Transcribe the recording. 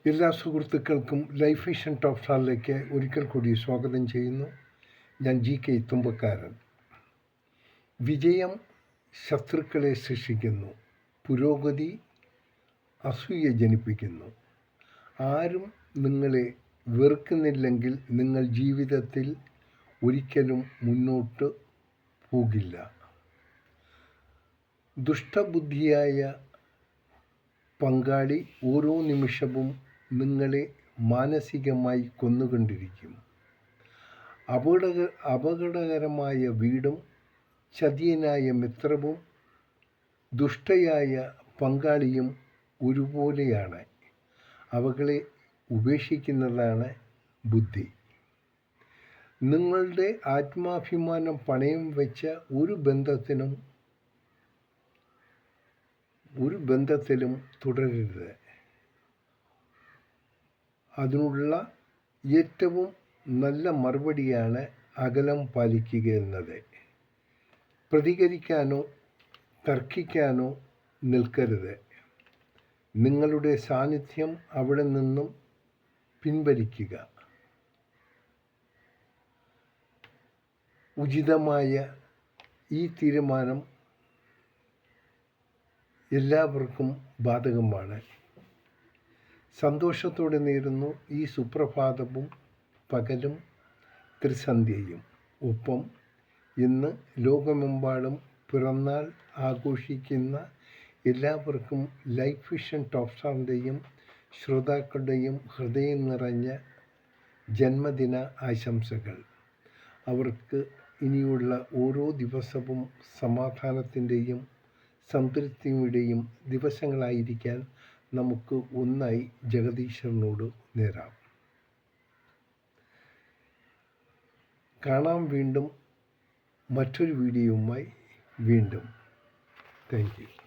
എല്ലാ സുഹൃത്തുക്കൾക്കും life vision top സ്റ്റാറിലേക്ക് ഒരിക്കൽ കൂടി സ്വാഗതം ചെയ്യുന്നു. ഞാൻ GK തുമ്പക്കാരൻ. വിജയം ശത്രുക്കളെ സൃഷ്ടിക്കുന്നു, പുരോഗതി അസൂയ ജനിപ്പിക്കുന്നു. ആരും നിങ്ങളെ വെറുക്കുന്നില്ലെങ്കിൽ നിങ്ങൾ ജീവിതത്തിൽ ഒരിക്കലും മുന്നോട്ട് പോകില്ല. ദുഷ്ടബുദ്ധിയായ പങ്കാളി ഓരോ നിമിഷവും നിങ്ങളെ മാനസികമായി കൊന്നുകൊണ്ടിരിക്കും. അപകടകരമായ വീടും ചതിയനായ മിത്രവും ദുഷ്ടയായ പങ്കാളിയും ഒരുപോലെയാണ്. അവകളെ ഉപേക്ഷിക്കുന്നതാണ് ബുദ്ധി. നിങ്ങളുടെ ആത്മാഭിമാനം പണയം വെച്ച ഒരു ബന്ധത്തിലും തുടരരുത്. അതിനുള്ള ഏറ്റവും നല്ല മറുപടിയാണ് അകലം പാലിക്കുക എന്നത്. പ്രതികരിക്കാനോ തർക്കിക്കാനോ നിൽക്കരുത്. നിങ്ങളുടെ സാന്നിധ്യം അവിടെ നിന്നും പിൻവലിക്കുക. ഉചിതമായ ഈ തീരുമാനം എല്ലാവർക്കും ബാധകമാണ്. സന്തോഷത്തോടെ നേരുന്നു ഈ സുപ്രഭാതവും പകലും ത്രിസന്ധ്യയും. ഒപ്പം ഇന്ന് ലോകമെമ്പാടും പിറന്നാൾ ആഘോഷിക്കുന്ന എല്ലാവർക്കും ലൈഫ് വിഷൻ ടോപ്പ് സ്റ്റാറിൻ്റെയും ശ്രോതാക്കളുടെയും ഹൃദയം നിറഞ്ഞ ജന്മദിന ആശംസകൾ. അവർക്ക് ഇനിയുള്ള ഓരോ ദിവസവും സമാധാനത്തിൻ്റെയും സംതൃപ്തിയുടെയും ദിവസങ്ങളായിരിക്കാൻ നമുക്ക് ഒന്നായി ജഗദീശ്വരനോട് നേരാം. കാണാം വീണ്ടും മറ്റൊരു വീഡിയോയുമായി. വീണ്ടും താങ്ക് യു.